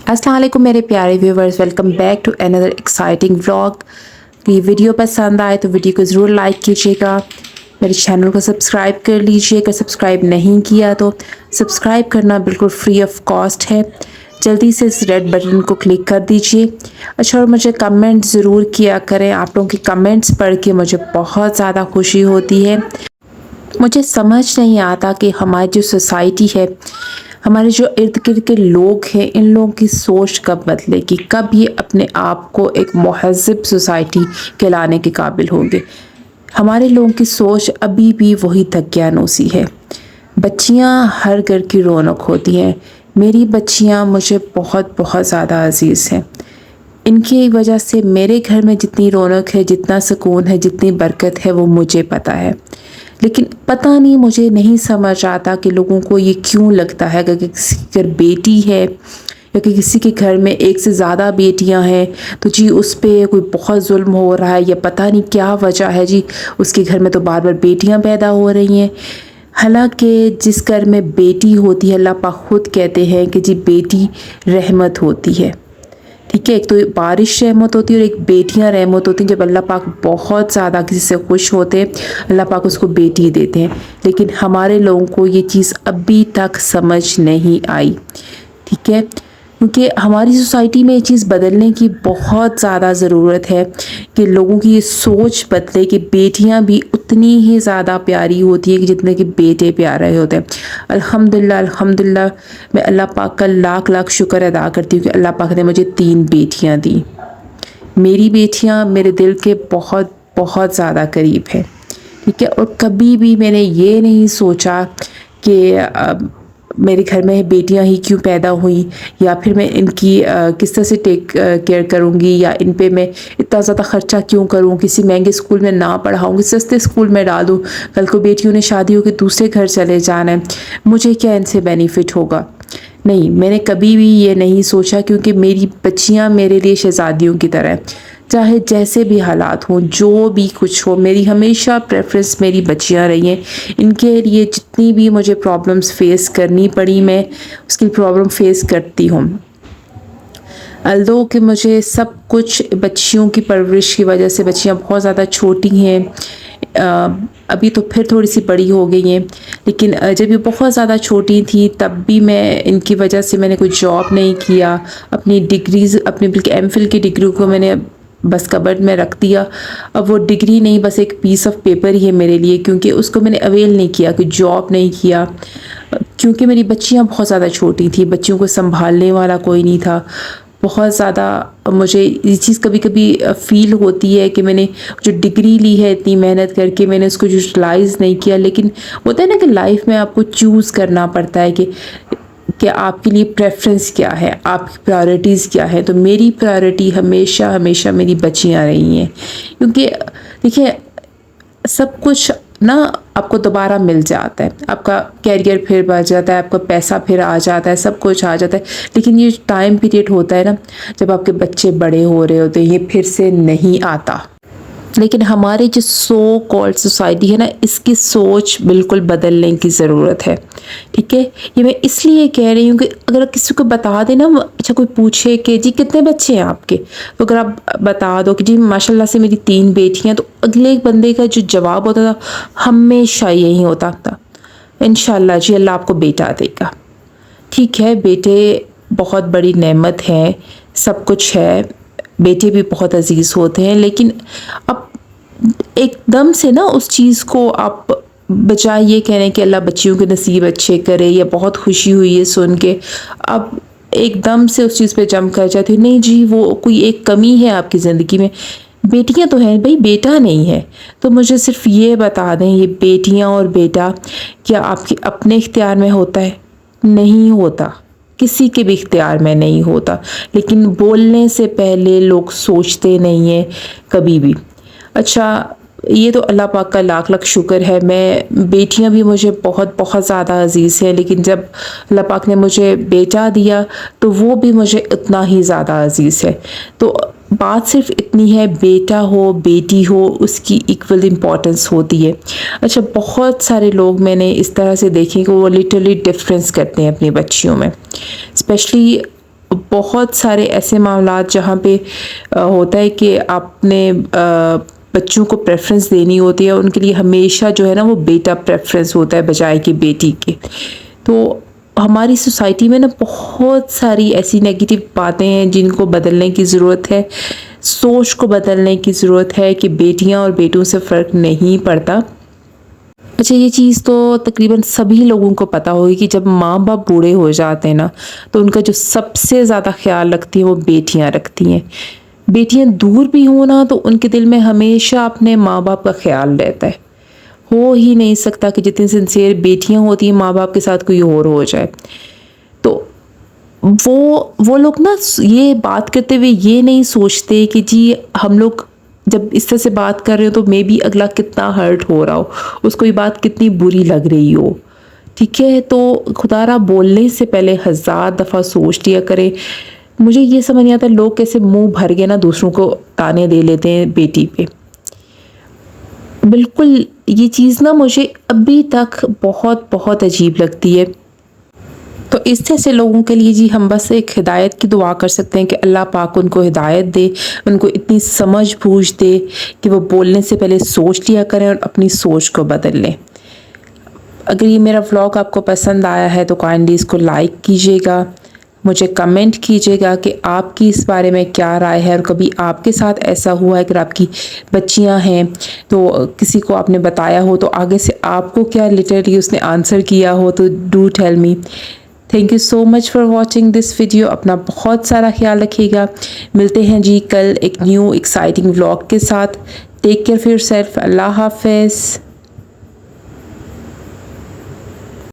अस्सलाम वालेकुम मेरे प्यारे viewers, welcome back to another exciting vlog. ये वीडियो पसंद आए तो वीडियो को ज़रूर लाइक कीजिएगा, मेरे चैनल को सब्सक्राइब कर लीजिएगा। सब्सक्राइब नहीं किया तो सब्सक्राइब करना बिल्कुल फ्री ऑफ कॉस्ट है। जल्दी से इस रेड बटन को क्लिक कर दीजिए। अच्छा, और मुझे कमेंट ज़रूर किया करें। आप लोगों के कमेंट्स पढ़ के मुझे बहुत ज़्यादा खुशी होती है। मुझे समझ नहीं आता कि हमारी जो सोसाइटी है, हमारे जो इर्द गिर्द के लोग हैं, इन लोगों की सोच कब बदलेगी, कब ये अपने आप को एक महज़ब सोसाइटी कहलाने के काबिल होंगे। हमारे लोगों की सोच अभी भी वही दकियानूसी है। बच्चियां हर घर की रौनक होती हैं। मेरी बच्चियां मुझे बहुत बहुत ज़्यादा अजीज़ हैं। इनकी वजह से मेरे घर में जितनी रौनक है, जितना सुकून है, जितनी बरकत है, वो मुझे पता है। लेकिन पता नहीं, मुझे नहीं समझ आता कि लोगों को ये क्यों लगता है कि किसी के घर बेटी है या कि किसी के घर में एक से ज़्यादा बेटियां हैं तो जी उस पर कोई बहुत जुल्म हो रहा है, या पता नहीं क्या वजह है जी उसके घर में तो बार बार बेटियां पैदा हो रही हैं। हालांकि जिस घर में बेटी होती है, अल्लाह पाक खुद कहते हैं कि जी बेटी रहमत होती है। ठीक है, एक तो बारिश रहमत होती है और एक बेटियां रहमत होती हैं। जब अल्लाह पाक बहुत ज़्यादा किसी से खुश होते हैं, अल्लाह पाक उसको बेटी देते हैं। लेकिन हमारे लोगों को ये चीज़ अभी तक समझ नहीं आई। ठीक है, क्योंकि हमारी सोसाइटी में ये चीज़ बदलने की बहुत ज़्यादा ज़रूरत है कि लोगों की ये सोच बदले कि बेटियां भी उतनी ही ज़्यादा प्यारी होती है कि जितने कि बेटे प्यारे होते हैं। अल्हम्दुलिल्लाह अल्हम्दुलिल्लाह, मैं अल्लाह पाक का लाख लाख शुक्र अदा करती हूँ कि अल्लाह पाक ने मुझे 3 बेटियां दी। मेरी बेटियां मेरे दिल के बहुत बहुत ज़्यादा करीब हैं। ठीक है, और कभी भी मैंने ये नहीं सोचा कि मेरे घर में बेटियां ही क्यों पैदा हुई, या फिर मैं इनकी किस तरह से टेक केयर करूँगी, या इन पे मैं इतना ज़्यादा ख़र्चा क्यों करूँ, किसी महंगे स्कूल में ना पढ़ाऊँगी, सस्ते स्कूल में डाल दूँ। कल को बेटियों ने शादी हो के दूसरे घर चले जाना है, मुझे क्या इनसे बेनिफिट होगा। नहीं, मैंने कभी भी ये नहीं सोचा, क्योंकि मेरी बच्चियाँ मेरे लिए शहज़ादियों की तरह हैं। चाहे जैसे भी हालात हों, जो भी कुछ हो, मेरी हमेशा प्रेफरेंस मेरी बच्चियां रही हैं। इनके लिए जितनी भी मुझे प्रॉब्लम्स फेस करनी पड़ी, मैं उसकी प्रॉब्लम फेस करती हूँ। अल्दो कि मुझे सब कुछ बच्चियों की परवरिश की वजह से, बच्चियां बहुत ज़्यादा छोटी हैं, अभी तो फिर थोड़ी सी बड़ी हो गई हैं, लेकिन जब ये बहुत ज़्यादा छोटी थी तब भी मैं इनकी वजह से मैंने कोई जॉब नहीं किया। अपनी डिग्रीज़, अपनी बल्कि एमफिल की डिग्री को मैंने बस कबर्ड में रख दिया। अब वो डिग्री नहीं, बस एक पीस ऑफ पेपर ही है मेरे लिए, क्योंकि उसको मैंने अवेल नहीं किया, कि जॉब नहीं किया, क्योंकि मेरी बच्चियां बहुत ज़्यादा छोटी थी, बच्चियों को संभालने वाला कोई नहीं था। बहुत ज़्यादा मुझे ये चीज़ कभी कभी फ़ील होती है कि मैंने जो डिग्री ली है इतनी मेहनत करके, मैंने उसको यूटिलाइज़ नहीं किया। लेकिन होता है ना कि लाइफ में आपको चूज़ करना पड़ता है कि आपके लिए प्रेफरेंस क्या है, आपकी प्रायोरिटीज़ क्या है। तो मेरी प्रायोरिटी हमेशा हमेशा मेरी बच्चियां रही हैं, क्योंकि देखिए सब कुछ ना आपको दोबारा मिल जाता है, आपका कैरियर फिर बढ़ जाता है, आपका पैसा फिर आ जाता है, सब कुछ आ जाता है। लेकिन ये टाइम पीरियड होता है ना, जब आपके बच्चे बड़े हो रहे होते हैं, ये फिर से नहीं आता। लेकिन हमारी जो सो कॉल्ड सोसाइटी है ना, इसकी सोच बिल्कुल बदलने की ज़रूरत है। ठीक है, ये मैं इसलिए कह रही हूँ कि अगर किसी को बता देना, अच्छा कोई पूछे कि जी कितने बच्चे हैं आपके, तो अगर आप बता दो कि जी माशाल्लाह से मेरी 3 बेटियां, तो अगले बंदे का जो जवाब होता था हमेशा यही होता था, इंशाल्लाह जी अल्लाह आपको बेटा देगा। ठीक है, बेटे बहुत बड़ी नेमत है, सब कुछ है, बेटे भी बहुत अजीज़ होते हैं, लेकिन अब एकदम से ना उस चीज़ को आप बजाय ये कहने कि अल्लाह बच्चियों के नसीब अच्छे करे, या बहुत खुशी हुई है सुन के, अब एकदम से उस चीज़ पे जंप कर जाती है। नहीं जी, वो कोई एक कमी है आपकी ज़िंदगी में। बेटियां तो हैं भाई, बेटा नहीं है। तो मुझे सिर्फ ये बता दें, ये बेटियां और बेटा क्या आपके अपने इख्तियार में होता है? नहीं होता, किसी के भी इख्तियार में नहीं होता। लेकिन बोलने से पहले लोग सोचते नहीं हैं कभी भी। अच्छा, ये तो अल्लाह पाक का लाख लाख शुक्र है, मैं बेटियां भी मुझे बहुत बहुत ज़्यादा अजीज़ हैं, लेकिन जब अल्लाह पाक ने मुझे बेटा दिया तो वो भी मुझे इतना ही ज़्यादा अजीज़ है। तो बात सिर्फ इतनी है, बेटा हो बेटी हो उसकी इक्वल इम्पॉर्टेंस होती है। अच्छा, बहुत सारे लोग मैंने इस तरह से देखे कि वो लिटरली डिफरेंस करते हैं अपनी बच्चियों में। स्पेशली बहुत सारे ऐसे मामलात जहाँ पे होता है कि आपने बच्चों को प्रेफरेंस देनी होती है, उनके लिए हमेशा जो है ना वो बेटा प्रेफरेंस होता है बजाय कि बेटी के। तो हमारी सोसाइटी में ना बहुत सारी ऐसी नेगेटिव बातें हैं जिनको बदलने की ज़रूरत है, सोच को बदलने की ज़रूरत है कि बेटियां और बेटों से फ़र्क नहीं पड़ता। अच्छा, ये चीज़ तो तकरीबन सभी लोगों को पता होगी कि जब माँ बाप बूढ़े हो जाते हैं ना, तो उनका जो सबसे ज़्यादा ख्याल रखती हैं वो बेटियां रखती हैं। बेटियां दूर भी हों ना तो उनके दिल में हमेशा अपने माँ बाप का ख्याल रहता है। हो ही नहीं सकता कि जितनी सिंसियर बेटियां होती हैं माँ बाप के साथ कोई और हो जाए। तो वो लोग ना ये बात करते हुए ये नहीं सोचते कि जी हम लोग जब इस तरह से बात कर रहे हो तो मे बी अगला कितना हर्ट हो रहा हो, उसको ये बात कितनी बुरी लग रही हो। ठीक है, तो खुदारा बोलने से पहले 1000 दफ़ा सोच लिया करें। मुझे ये समझ नहीं आता लोग कैसे मुंह भर के ना दूसरों को ताने दे लेते हैं बेटी पे। बिल्कुल, ये चीज़ ना मुझे अभी तक बहुत बहुत अजीब लगती है। तो इस जैसे लोगों के लिए जी हम बस एक हिदायत की दुआ कर सकते हैं कि अल्लाह पाक उनको हिदायत दे, उनको इतनी समझ बूझ दे कि वो बोलने से पहले सोच लिया करें और अपनी सोच को बदल लें। अगर ये मेरा व्लॉग आपको पसंद आया है तो काइंडली इसको लाइक कीजिएगा, मुझे कमेंट कीजिएगा कि आपकी इस बारे में क्या राय है और कभी आपके साथ ऐसा हुआ है। अगर आपकी बच्चियां हैं तो किसी को आपने बताया हो तो आगे से आपको क्या लिटरली उसने आंसर किया हो तो do tell me. Thank you so much for watching this video. अपना बहुत सारा ख्याल रखिएगा। मिलते हैं जी कल एक न्यू एक्साइटिंग व्लॉग के साथ। Take care for yourself. अल्लाह हाफिज़।